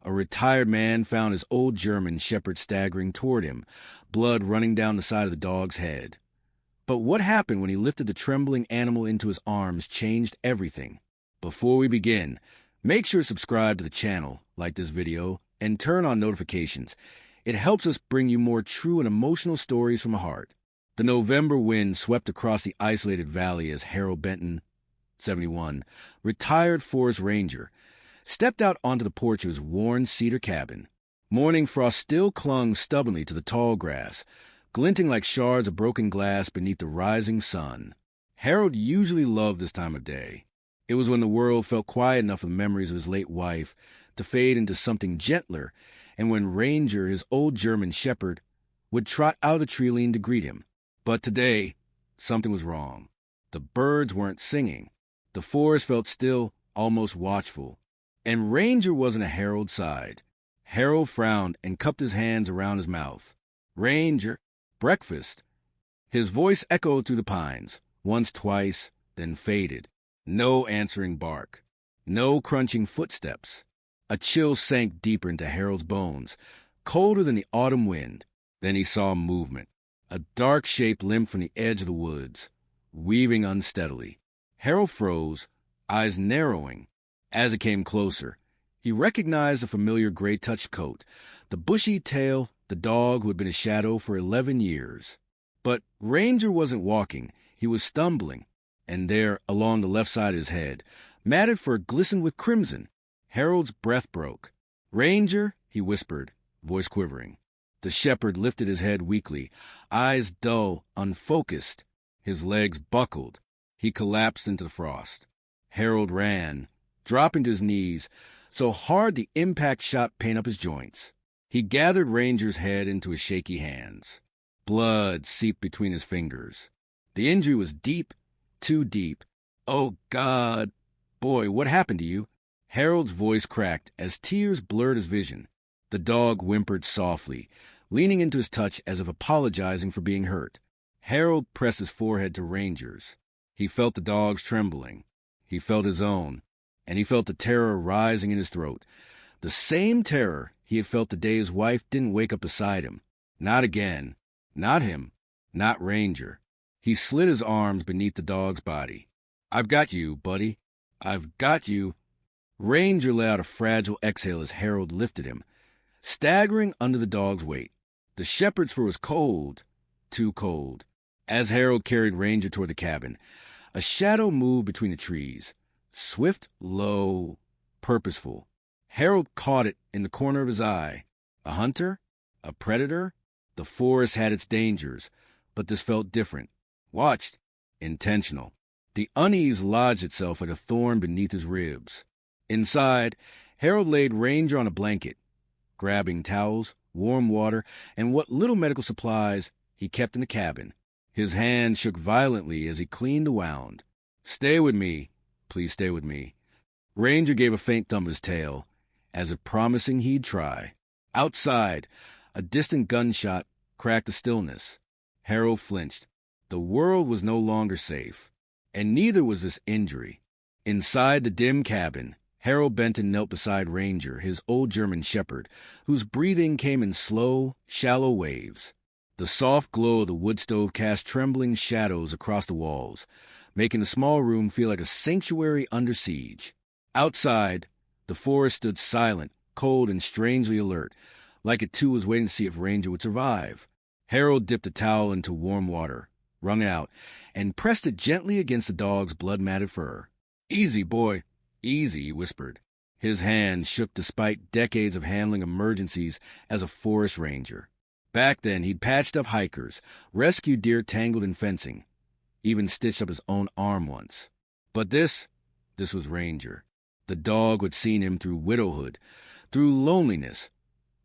A retired man found his old German shepherd staggering toward him, blood running down the side of the dog's head. But what happened when he lifted the trembling animal into his arms changed everything. Before we begin, make sure to subscribe to the channel, like this video, and turn on notifications. It helps us bring you more true and emotional stories from the heart. The November wind swept across the isolated valley as Harold Benton, 71, retired forest ranger, stepped out onto the porch of his worn cedar cabin. Morning frost still clung stubbornly to the tall grass, glinting like shards of broken glass beneath the rising sun. Harold usually loved this time of day. It was when the world felt quiet enough for the memories of his late wife to fade into something gentler, and when Ranger, his old German shepherd, would trot out of the tree line to greet him. But today, something was wrong. The birds weren't singing. The forest felt still, almost watchful. And Ranger wasn't at Harold's side. Harold frowned and cupped his hands around his mouth. "Ranger, breakfast." His voice echoed through the pines, once, twice, then faded. No answering bark. No crunching footsteps. A chill sank deeper into Harold's bones, colder than the autumn wind. Then he saw movement. A dark shape limped from the edge of the woods, weaving unsteadily. Harold froze, eyes narrowing. As it came closer, he recognized the familiar gray-touched coat, the bushy tail, the dog who had been a shadow for 11 years. But Ranger wasn't walking. He was stumbling, and there, along the left side of his head, matted fur glistened with crimson. Harold's breath broke. "Ranger," he whispered, voice quivering. The shepherd lifted his head weakly, eyes dull, unfocused. His legs buckled. He collapsed into the frost. Harold ran, dropping to his knees, so hard the impact shot pain up his joints. He gathered Ranger's head into his shaky hands. Blood seeped between his fingers. The injury was deep, too deep. "Oh, God! Boy, what happened to you?" Harold's voice cracked as tears blurred his vision. The dog whimpered softly, leaning into his touch as if apologizing for being hurt. Harold pressed his forehead to Ranger's. He felt the dog's trembling. He felt his own. And he felt the terror rising in his throat. The same terror he had felt the day his wife didn't wake up beside him. Not again. Not him. Not Ranger. He slid his arms beneath the dog's body. "I've got you, buddy. I've got you." Ranger let out a fragile exhale as Harold lifted him, staggering under the dog's weight. The shepherd's fur was cold, too cold. As Harold carried Ranger toward the cabin, a shadow moved between the trees. Swift, low, purposeful. Harold caught it in the corner of his eye. A hunter? A predator? The forest had its dangers, but this felt different. Watched. Intentional. The unease lodged itself like a thorn beneath his ribs. Inside, Harold laid Ranger on a blanket, grabbing towels, warm water, and what little medical supplies he kept in the cabin. His hand shook violently as he cleaned the wound. "Stay with me. Please stay with me." Ranger gave a faint thump of his tail, as if promising he'd try. Outside, a distant gunshot cracked the stillness. Harold flinched. The world was no longer safe, and neither was this injury. Inside the dim cabin, Harold Benton knelt beside Ranger, his old German shepherd, whose breathing came in slow, shallow waves. The soft glow of the wood stove cast trembling shadows across the walls, making the small room feel like a sanctuary under siege. Outside, the forest stood silent, cold, and strangely alert, like it too was waiting to see if Ranger would survive. Harold dipped a towel into warm water, wrung it out, and pressed it gently against the dog's blood-matted fur. "Easy, boy, easy," he whispered. His hands shook despite decades of handling emergencies as a forest ranger. Back then, he'd patched up hikers, rescued deer tangled in fencing, even stitched up his own arm once. But this was Ranger. The dog had seen him through widowhood, through loneliness,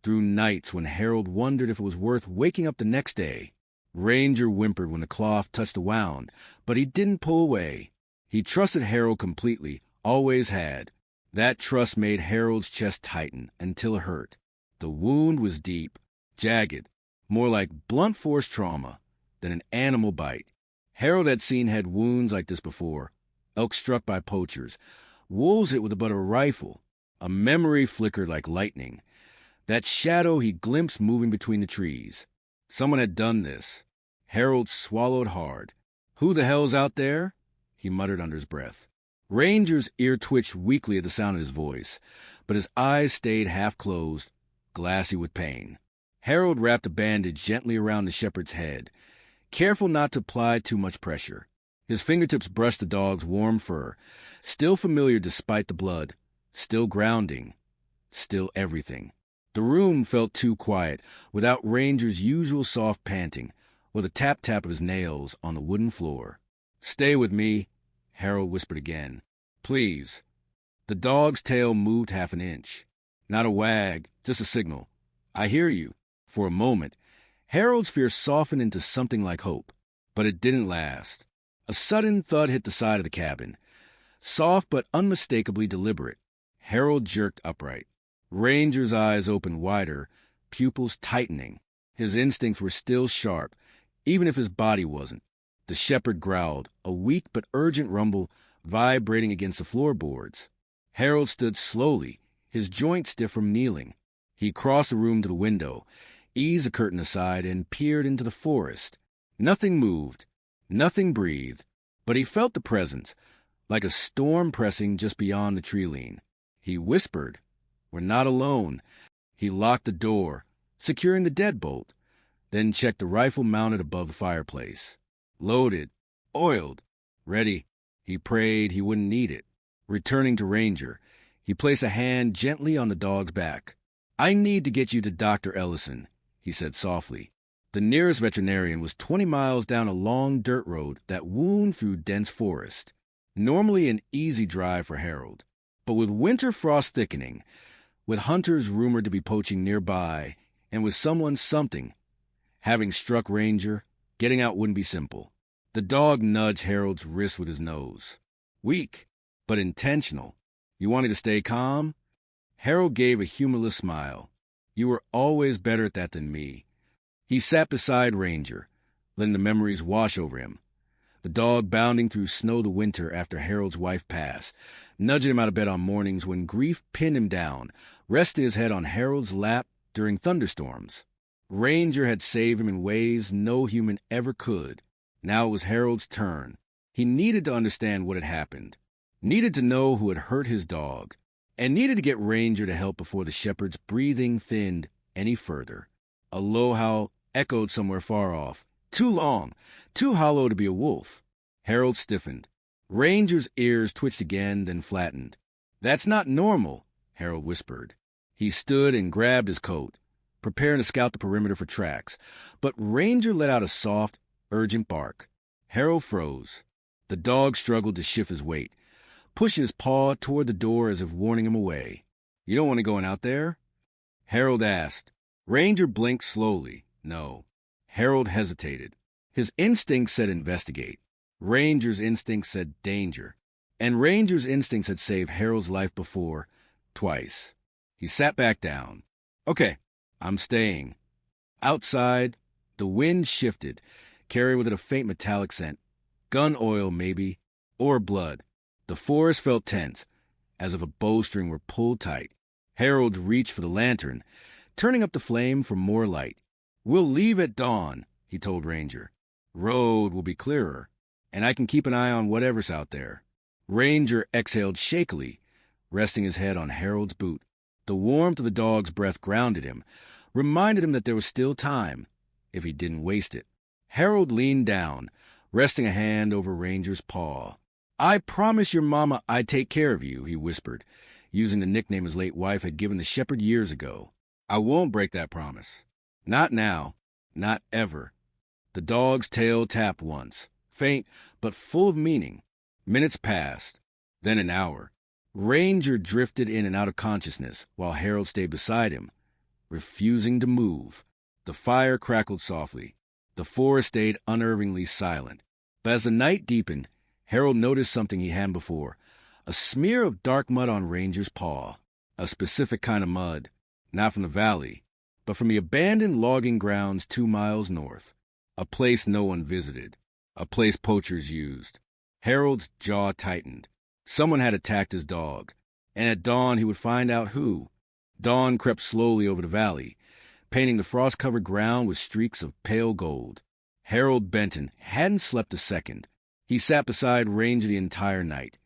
through nights when Harold wondered if it was worth waking up the next day. Ranger whimpered when the cloth touched the wound, but he didn't pull away. He trusted Harold completely, always had. That trust made Harold's chest tighten until it hurt. The wound was deep, jagged, more like blunt force trauma than an animal bite. Harold had wounds like this before. Elk struck by poachers, wolves hit with the butt of a rifle, A memory flickered like lightning. That shadow he glimpsed moving between the trees. Someone had done this. Harold swallowed hard. "Who the hell's out there?" he muttered under his breath. Ranger's ear twitched weakly at the sound of his voice, but his eyes stayed half-closed, glassy with pain. Harold wrapped a bandage gently around the shepherd's head, careful not to apply too much pressure. His fingertips brushed the dog's warm fur, still familiar despite the blood, still grounding, still everything. The room felt too quiet, without Ranger's usual soft panting, or the tap-tap of his nails on the wooden floor. "Stay with me," Harold whispered again. "Please." The dog's tail moved half an inch. Not a wag, just a signal. "I hear you." For a moment, Harold's fear softened into something like hope, but it didn't last. A sudden thud hit the side of the cabin, soft but unmistakably deliberate. Harold jerked upright. Ranger's eyes opened wider, pupils tightening. His instincts were still sharp, even if his body wasn't. The shepherd growled, a weak but urgent rumble vibrating against the floorboards. Harold stood slowly, his joints stiff from kneeling. He crossed the room to the window, eased the curtain aside, and peered into the forest. Nothing moved, nothing breathed, but he felt the presence, like a storm pressing just beyond the tree-line. He whispered, "We're not alone." He locked the door, securing the deadbolt, then checked the rifle mounted above the fireplace. Loaded, oiled, ready. He prayed he wouldn't need it. Returning to Ranger, he placed a hand gently on the dog's back. "I need to get you to Dr. Ellison," he said softly. The nearest veterinarian was 20 miles down a long dirt road that wound through dense forest. Normally an easy drive for Harold. But with winter frost thickening, with hunters rumored to be poaching nearby, and with something, having struck Ranger, getting out wouldn't be simple. The dog nudged Harold's wrist with his nose. Weak, but intentional. "You want me to stay calm?" Harold gave a humorless smile. "You were always better at that than me." He sat beside Ranger, letting the memories wash over him. The dog bounding through snow the winter after Harold's wife passed, nudging him out of bed on mornings when grief pinned him down, resting his head on Harold's lap during thunderstorms. Ranger had saved him in ways no human ever could. Now it was Harold's turn. He needed to understand what had happened, needed to know who had hurt his dog, and needed to get Ranger to help before the shepherd's breathing thinned any further. A low howl echoed somewhere far off, too long, too hollow to be a wolf. Harold stiffened. Ranger's ears twitched again, then flattened. "That's not normal," Harold whispered. He stood and grabbed his coat, preparing to scout the perimeter for tracks, but Ranger let out a soft, urgent bark. Harold froze. The dog struggled to shift his weight, pushing his paw toward the door as if warning him away. "You don't want to go out there?" Harold asked. Ranger blinked slowly. No. Harold hesitated. His instinct said investigate. Ranger's instinct said danger. And Ranger's instincts had saved Harold's life before, twice. He sat back down. "Okay, I'm staying." Outside, the wind shifted, carrying with it a faint metallic scent. Gun oil, maybe, or blood. The forest felt tense, as if a bowstring were pulled tight. Harold reached for the lantern, turning up the flame for more light. "We'll leave at dawn," he told Ranger. "Road will be clearer, and I can keep an eye on whatever's out there." Ranger exhaled shakily, resting his head on Harold's boot. The warmth of the dog's breath grounded him, reminded him that there was still time, if he didn't waste it. Harold leaned down, resting a hand over Ranger's paw. "I promise your mama I'd take care of you," he whispered, using the nickname his late wife had given the shepherd years ago. "I won't break that promise. Not now. Not ever." The dog's tail tapped once, faint but full of meaning. Minutes passed, then an hour. Ranger drifted in and out of consciousness while Harold stayed beside him, refusing to move. The fire crackled softly. The forest stayed unnervingly silent. But as the night deepened, Harold noticed something he hadn't before. A smear of dark mud on Ranger's paw. A specific kind of mud, not from the valley, but from the abandoned logging grounds 2 miles north. A place no one visited. A place poachers used. Harold's jaw tightened. Someone had attacked his dog. and at dawn he would find out who. Dawn crept slowly over the valley, painting the frost-covered ground with streaks of pale gold. Harold Benton hadn't slept a second. He sat beside Ranger the entire night,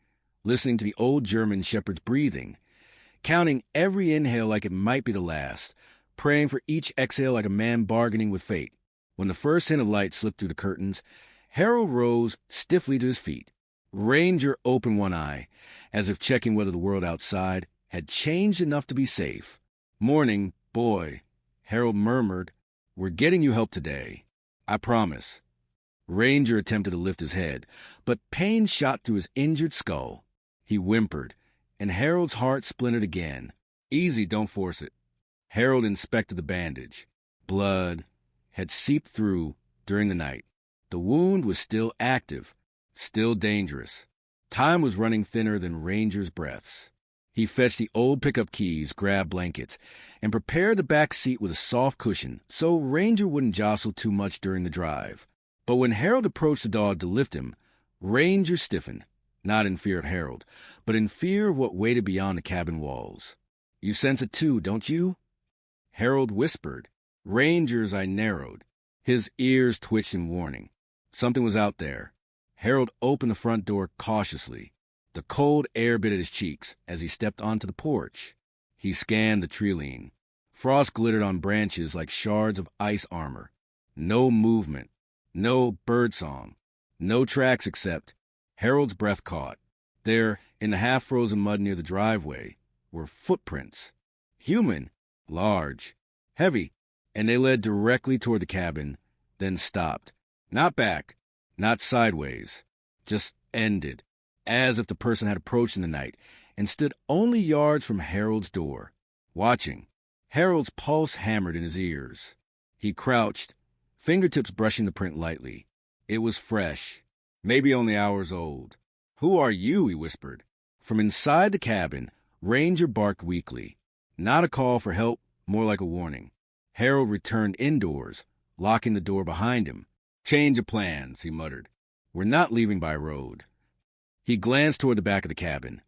listening to the old German shepherd's breathing, counting every inhale like it might be the last, praying for each exhale like a man bargaining with fate. When the first hint of light slipped through the curtains, Harold rose stiffly to his feet. Ranger opened one eye, as if checking whether the world outside had changed enough to be safe. "Morning, boy," Harold murmured. "We're getting you help today. I promise." Ranger attempted to lift his head, but pain shot through his injured skull. He whimpered, and Harold's heart splintered again. "Easy, don't force it." Harold inspected the bandage. Blood had seeped through during the night. The wound was still active, still dangerous. Time was running thinner than Ranger's breaths. He fetched the old pickup keys, grabbed blankets, and prepared the back seat with a soft cushion so Ranger wouldn't jostle too much during the drive. But when Harold approached the dog to lift him, Ranger stiffened, not in fear of Harold, but in fear of what waited beyond the cabin walls. "You sense it too, don't you?" Harold whispered. Ranger's eye narrowed. His ears twitched in warning. Something was out there. Harold opened the front door cautiously. The cold air bit at his cheeks as he stepped onto the porch. He scanned the treeline. Frost glittered on branches like shards of ice armor. No movement. No birdsong. No tracks except Harold's breath caught. There, in the half-frozen mud near the driveway, were footprints. Human, large, heavy, and they led directly toward the cabin, then stopped. Not back, not sideways, just ended, as if the person had approached in the night and stood only yards from Harold's door, watching. Harold's pulse hammered in his ears. He crouched, fingertips brushing the print lightly. It was fresh, maybe only hours old. "Who are you?" he whispered. From inside the cabin, Ranger barked weakly. Not a call for help, more like a warning. Harold returned indoors, locking the door behind him. "Change of plans," he muttered. "We're not leaving by road." He glanced toward the back of the cabin,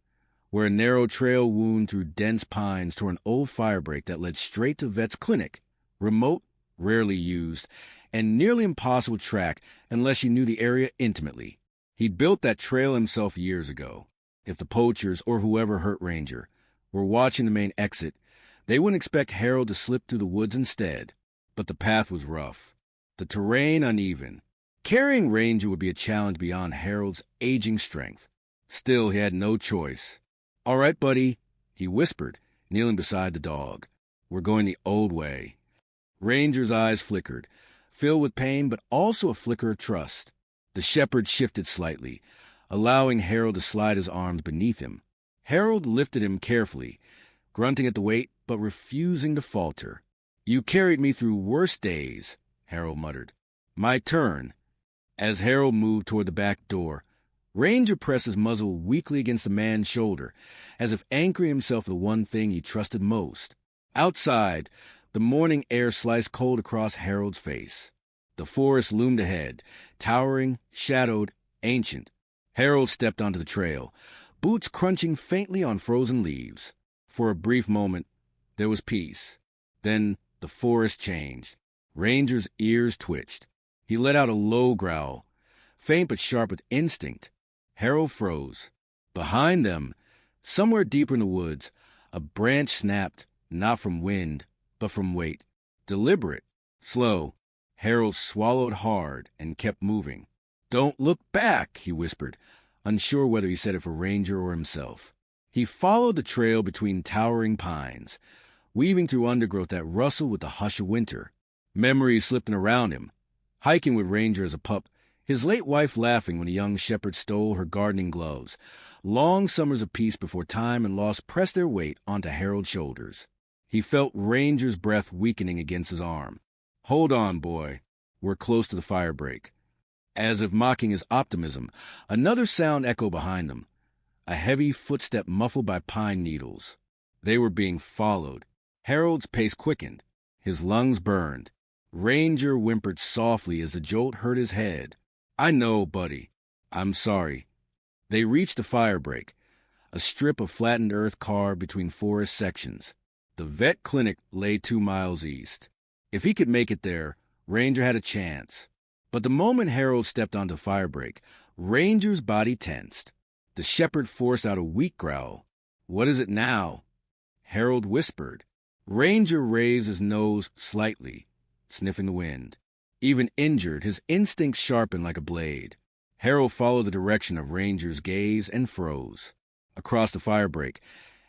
where a narrow trail wound through dense pines toward an old firebreak that led straight to Vet's clinic. Remote, rarely used, and nearly impossible to track unless you knew the area intimately. He'd built that trail himself years ago. If the poachers, or whoever hurt Ranger, were watching the main exit, they wouldn't expect Harold to slip through the woods instead. But the path was rough, the terrain uneven. Carrying Ranger would be a challenge beyond Harold's aging strength. Still, he had no choice. "All right, buddy," he whispered, kneeling beside the dog. "We're going the old way." Ranger's eyes flickered, filled with pain but also a flicker of trust. The shepherd shifted slightly, allowing Harold to slide his arms beneath him. Harold lifted him carefully, grunting at the weight but refusing to falter. "You carried me through worse days," Harold muttered. "My turn." As Harold moved toward the back door, Ranger pressed his muzzle weakly against the man's shoulder, as if anchoring himself to the one thing he trusted most. Outside, the morning air sliced cold across Harold's face. The forest loomed ahead, towering, shadowed, ancient. Harold stepped onto the trail, boots crunching faintly on frozen leaves. For a brief moment, there was peace. Then the forest changed. Ranger's ears twitched. He let out a low growl, faint but sharp with instinct. Harold froze. Behind them, somewhere deeper in the woods, a branch snapped, not from wind, but from weight. Deliberate, slow. Harold swallowed hard and kept moving. "Don't look back," he whispered, unsure whether he said it for Ranger or himself. He followed the trail between towering pines, weaving through undergrowth that rustled with the hush of winter. Memories slipping around him. Hiking with Ranger as a pup, his late wife laughing when a young shepherd stole her gardening gloves. Long summers of peace before time and loss pressed their weight onto Harold's shoulders. He felt Ranger's breath weakening against his arm. "Hold on, boy. We're close to the firebreak." As if mocking his optimism, another sound echoed behind them. A heavy footstep muffled by pine needles. They were being followed. Harold's pace quickened. His lungs burned. Ranger whimpered softly as the jolt hurt his head. "I know, buddy. I'm sorry." They reached the firebreak, a strip of flattened earth carved between forest sections. The vet clinic lay 2 miles east. If he could make it there, Ranger had a chance. But the moment Harold stepped onto Firebreak, Ranger's body tensed. The shepherd forced out a weak growl. "What is it now?" Harold whispered. Ranger raised his nose slightly, sniffing the wind. Even injured, his instincts sharpened like a blade. Harold followed the direction of Ranger's gaze and froze. Across the firebreak,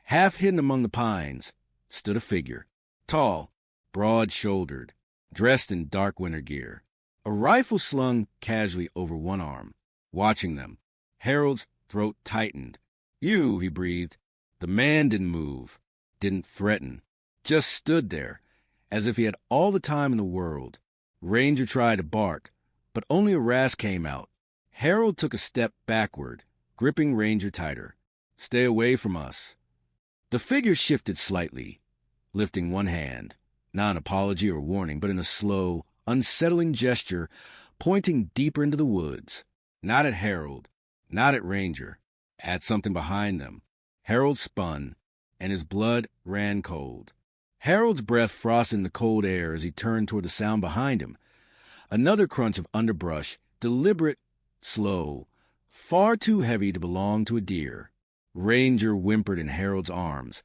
half hidden among the pines, stood a figure. Tall, broad-shouldered, dressed in dark winter gear. A rifle slung casually over one arm. Watching them, Harold's throat tightened. "You," he breathed. The man didn't move, didn't threaten, just stood there, as if he had all the time in the world. Ranger tried to bark, but only a rasp came out. Harold took a step backward, gripping Ranger tighter. "Stay away from us." The figure shifted slightly, lifting one hand, not an apology or warning, but in a slow, unsettling gesture, pointing deeper into the woods. Not at Harold, not at Ranger, at something behind them. Harold spun, and his blood ran cold. Harold's breath frosted in the cold air as he turned toward the sound behind him. Another crunch of underbrush, deliberate, slow, far too heavy to belong to a deer. Ranger whimpered in Harold's arms,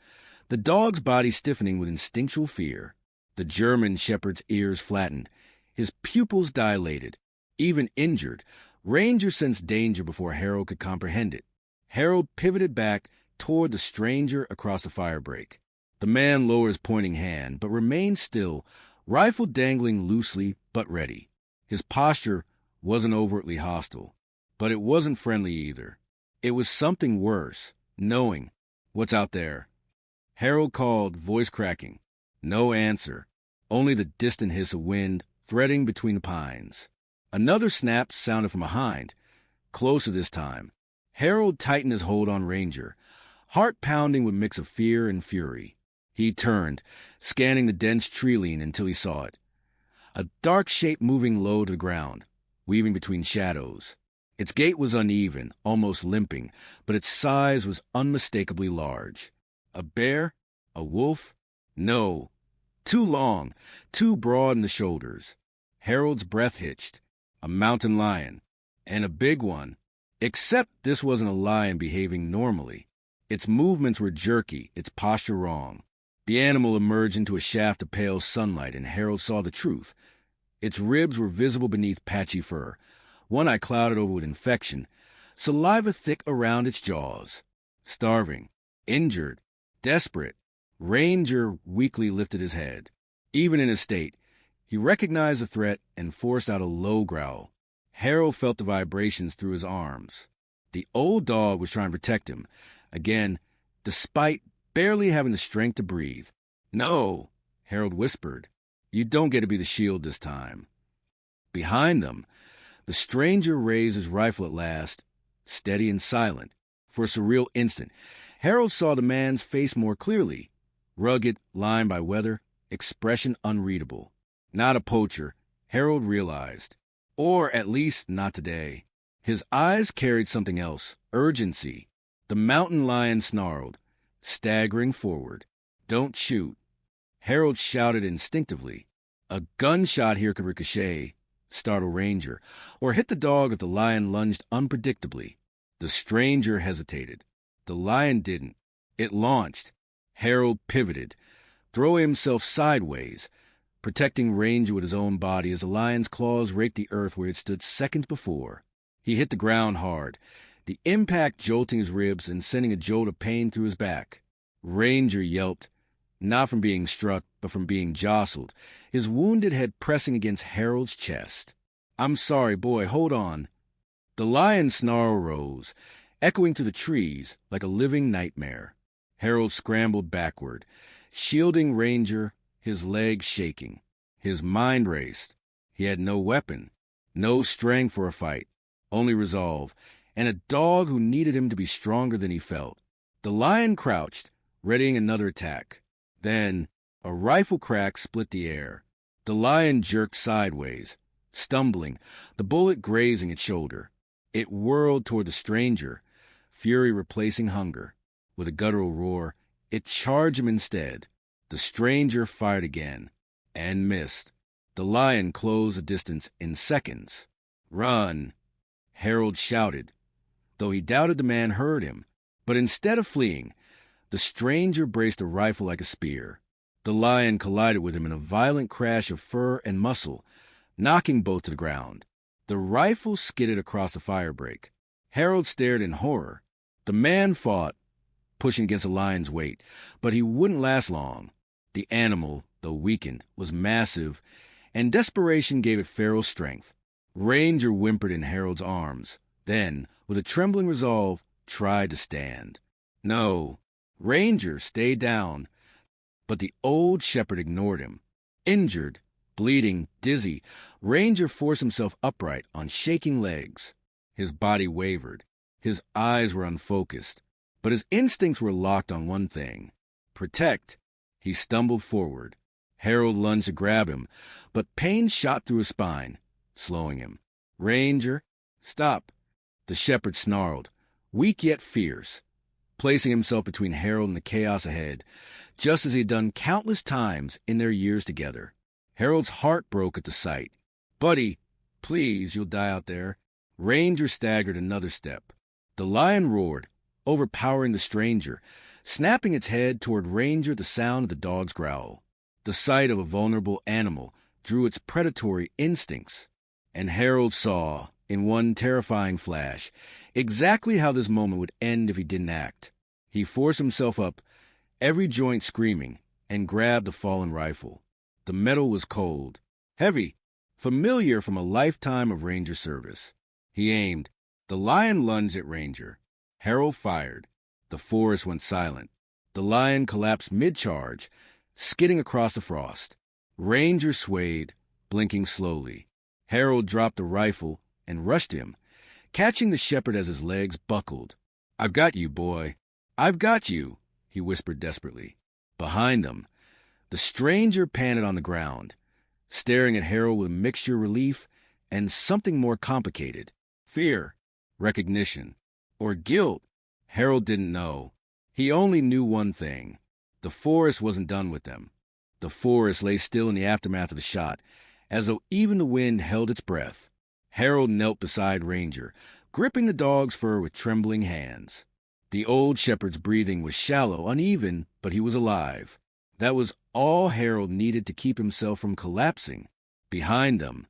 the dog's body stiffening with instinctual fear. The German shepherd's ears flattened, his pupils dilated. Even injured, Ranger sensed danger before Harold could comprehend it. Harold pivoted back toward the stranger across the firebreak. The man lowered his pointing hand, but remained still, rifle dangling loosely but ready. His posture wasn't overtly hostile, but it wasn't friendly either. It was something worse, knowing. "What's out there?" Harold called, voice cracking. No answer, only the distant hiss of wind threading between the pines. Another snap sounded from behind, closer this time. Harold tightened his hold on Ranger, heart pounding with a mix of fear and fury. He turned, scanning the dense tree-line until he saw it. A dark shape moving low to the ground, weaving between shadows. Its gait was uneven, almost limping, but its size was unmistakably large. A bear? A wolf? No. Too long, too broad in the shoulders. Harold's breath hitched. A mountain lion. And a big one. Except this wasn't a lion behaving normally. Its movements were jerky, its posture wrong. The animal emerged into a shaft of pale sunlight, and Harold saw the truth. Its ribs were visible beneath patchy fur, one eye clouded over with infection, saliva thick around its jaws. Starving, injured, desperate, Ranger weakly lifted his head. Even in his state, he recognized the threat and forced out a low growl. Harold felt the vibrations through his arms. The old dog was trying to protect him, again, despite barely having the strength to breathe. "No," Harold whispered. "You don't get to be the shield this time." Behind them, the stranger raised his rifle at last, steady and silent. For a surreal instant, Harold saw the man's face more clearly. Rugged, lined by weather, expression unreadable. Not a poacher, Harold realized. Or at least not today. His eyes carried something else, urgency. The mountain lion snarled, staggering forward. "Don't shoot." Harold shouted instinctively. A gunshot here could ricochet, startle Ranger, or hit the dog if the lion lunged unpredictably. The stranger hesitated. The lion didn't. It launched. Harold pivoted, throwing himself sideways, protecting Ranger with his own body as the lion's claws raked the earth where it stood seconds before. He hit the ground hard, the impact jolting his ribs and sending a jolt of pain through his back. Ranger yelped, not from being struck, but from being jostled, his wounded head pressing against Harold's chest. "I'm sorry, boy, hold on." The lion's snarl rose, echoing through the trees like a living nightmare. Harold scrambled backward, shielding Ranger, his legs shaking. His mind raced. He had no weapon, no strength for a fight, only resolve, and a dog who needed him to be stronger than he felt. The lion crouched, readying another attack. Then a rifle crack split the air. The lion jerked sideways, stumbling, the bullet grazing its shoulder. It whirled toward the stranger, fury replacing hunger. With a guttural roar, it charged him instead. The stranger fired again, and missed. The lion closed the distance in seconds. "Run!" Harold shouted, though he doubted the man heard him. But instead of fleeing, the stranger braced a rifle like a spear. The lion collided with him in a violent crash of fur and muscle, knocking both to the ground. The rifle skidded across the firebreak. Harold stared in horror. The man fought, pushing against the lion's weight, but he wouldn't last long. The animal, though weakened, was massive, and desperation gave it feral strength. Ranger whimpered in Harold's arms, then, with a trembling resolve, tried to stand. No, Ranger stayed down, but the old shepherd ignored him. Injured, bleeding, dizzy, Ranger forced himself upright on shaking legs. His body wavered. His eyes were unfocused, but his instincts were locked on one thing: protect. He stumbled forward. Harold lunged to grab him, but pain shot through his spine, slowing him. "Ranger, stop!" The shepherd snarled, weak yet fierce, placing himself between Harold and the chaos ahead, just as he had done countless times in their years together. Harold's heart broke at the sight. "Buddy, please, you'll die out there." Ranger staggered another step. The lion roared, overpowering the stranger, snapping its head toward Ranger at the sound of the dog's growl. The sight of a vulnerable animal drew its predatory instincts, and Harold saw, in one terrifying flash, exactly how this moment would end if he didn't act. He forced himself up, every joint screaming, and grabbed the fallen rifle. The metal was cold, heavy, familiar from a lifetime of ranger service. He aimed. The lion lunged at Ranger. Harold fired. The forest went silent. The lion collapsed mid-charge, skidding across the frost. Ranger swayed, blinking slowly. Harold dropped the rifle and rushed him, catching the shepherd as his legs buckled. "I've got you, boy. I've got you," he whispered desperately. Behind them, the stranger panted on the ground, staring at Harold with a mixture of relief and something more complicated. Fear, recognition, or guilt. Harold didn't know. He only knew one thing: the forest wasn't done with them. The forest lay still in the aftermath of the shot, as though even the wind held its breath. Harold knelt beside Ranger, gripping the dog's fur with trembling hands. The old shepherd's breathing was shallow, uneven, but he was alive. That was all Harold needed to keep himself from collapsing. Behind them,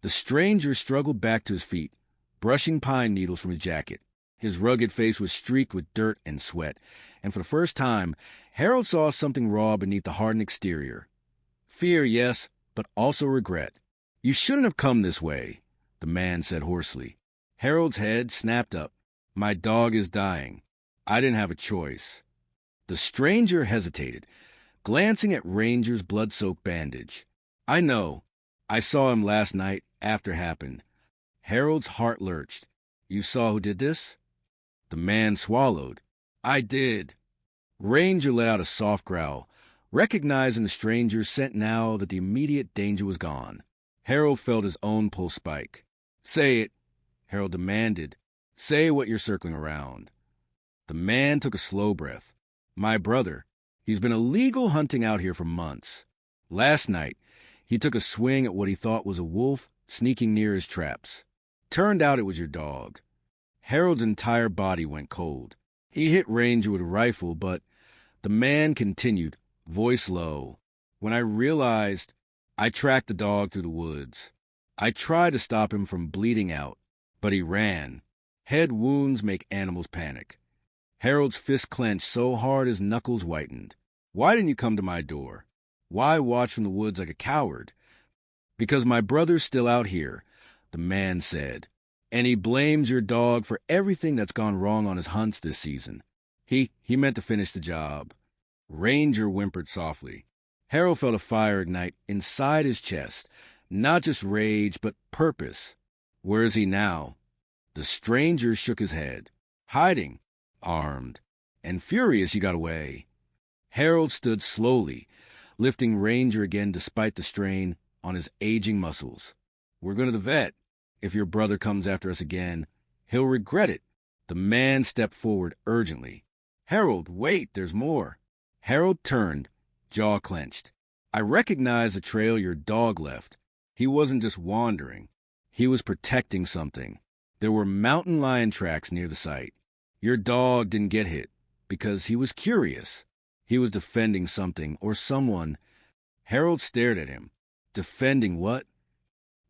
the stranger struggled back to his feet, brushing pine needles from his jacket. His rugged face was streaked with dirt and sweat, and for the first time, Harold saw something raw beneath the hardened exterior. Fear, yes, but also regret. "You shouldn't have come this way," the man said hoarsely. Harold's head snapped up. "My dog is dying. I didn't have a choice." The stranger hesitated, glancing at Ranger's blood-soaked bandage. "I know. I saw him last night after it happened." Harold's heart lurched. "You saw who did this?" The man swallowed. "I did." Ranger let out a soft growl, recognizing the stranger's scent now that the immediate danger was gone. Harold felt his own pulse spike. "Say it," Harold demanded. "Say what you're circling around." The man took a slow breath. "My brother. He's been illegal hunting out here for months. Last night, he took a swing at what he thought was a wolf sneaking near his traps. Turned out it was your dog." Harold's entire body went cold. He hit Ranger with a rifle, but the man continued, voice low. "When I realized, I tracked the dog through the woods. I tried to stop him from bleeding out, but he ran. Head wounds make animals panic." Harold's fist clenched so hard his knuckles whitened. "Why didn't you come to my door? Why watch from the woods like a coward?" "Because my brother's still out here," the man said. "And he blames your dog for everything that's gone wrong on his hunts this season. He meant to finish the job." Ranger whimpered softly. Harold felt a fire ignite inside his chest, not just rage, but purpose. "Where is he now?" The stranger shook his head. "Hiding, armed, and furious you got away." Harold stood slowly, lifting Ranger again despite the strain on his aging muscles. "We're going to the vet. If your brother comes after us again, he'll regret it." The man stepped forward urgently. Harold, wait, there's more. Harold turned, jaw clenched. I recognize the trail your dog left. He wasn't just wandering. He was protecting something. There were mountain lion tracks near the site. Your dog didn't get hit because he was curious. He was defending something or someone. Harold stared at him. Defending what?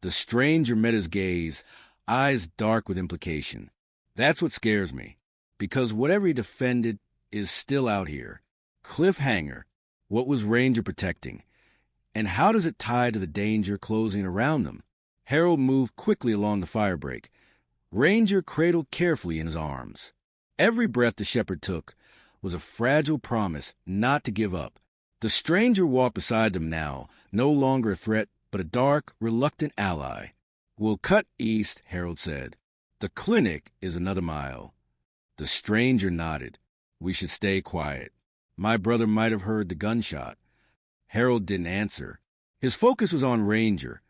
The stranger met his gaze, eyes dark with implication. That's what scares me, because whatever he defended is still out here. Cliffhanger. What was Ranger protecting? And how does it tie to the danger closing around them? Harold moved quickly along the fire break. Ranger cradled carefully in his arms. Every breath the shepherd took was a fragile promise not to give up. The stranger walked beside them now, no longer a threat, but a dark, reluctant ally. We'll cut east, Harold said. The clinic is another mile. The stranger nodded. We should stay quiet. My brother might have heard the gunshot. Harold didn't answer. His focus was on Ranger,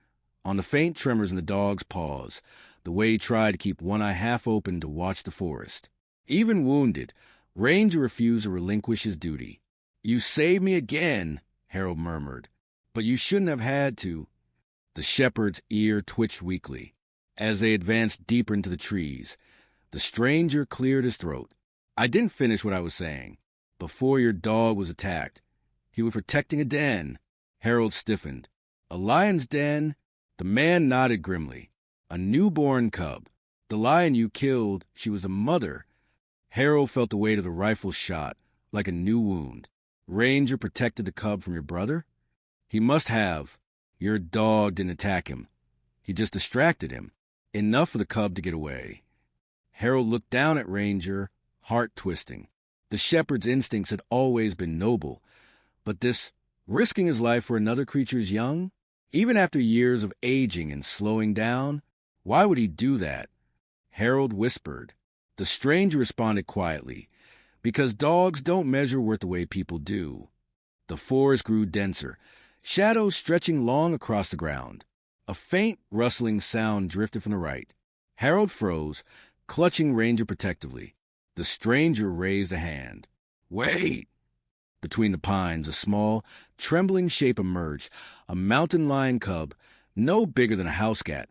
on the faint tremors in the dog's paws, the way he tried to keep one eye half open to watch the forest. Even wounded, Ranger refused to relinquish his duty. You saved me again, Harold murmured, but you shouldn't have had to. The shepherd's ear twitched weakly. As they advanced deeper into the trees, the stranger cleared his throat. I didn't finish what I was saying. Before your dog was attacked, he was protecting a den. Harold stiffened. A lion's den? The man nodded grimly. A newborn cub. The lion you killed, she was a mother. Harold felt the weight of the rifle shot, like a new wound. Ranger protected the cub from your brother? He must have. Your dog didn't attack him. He just distracted him. Enough for the cub to get away. Harold looked down at Ranger, heart twisting. The shepherd's instincts had always been noble, but this risking his life for another creature's young? Even after years of aging and slowing down? Why would he do that? Harold whispered. The stranger responded quietly, because dogs don't measure worth the way people do. The forest grew denser, shadows stretching long across the ground. A faint rustling sound drifted from the right. Harold froze, clutching Ranger protectively. The stranger raised a hand. Wait! Between the pines, a small, trembling shape emerged, a mountain lion cub, no bigger than a house cat,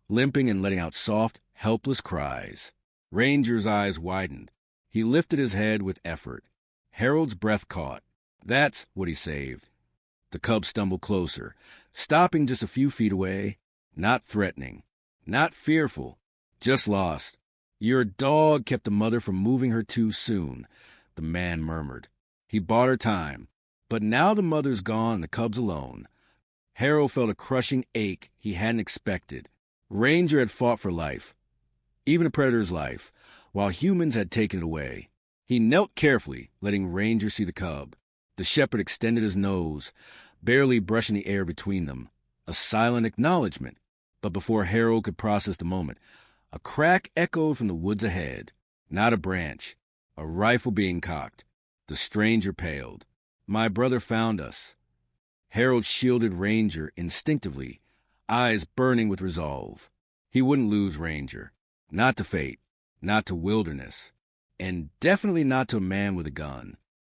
limping and letting out soft, helpless cries. Ranger's eyes widened. He lifted his head with effort. Harold's breath caught. That's what he saved. The cub stumbled closer, stopping just a few feet away, not threatening, not fearful, just lost. Your dog kept the mother from moving her too soon, the man murmured. He bought her time, but now the mother's gone and the cub's alone. Harold felt a crushing ache he hadn't expected. Ranger had fought for life, even a predator's life, while humans had taken it away. He knelt carefully, letting Ranger see the cub. The shepherd extended his nose, barely brushing the air between them, a silent acknowledgement. But before Harold could process the moment, a crack echoed from the woods ahead. Not a branch, a rifle being cocked. The stranger paled. My brother found us. Harold shielded Ranger instinctively, eyes burning with resolve. He wouldn't lose Ranger. Not to fate, not to wilderness, and definitely not to a man with a gun.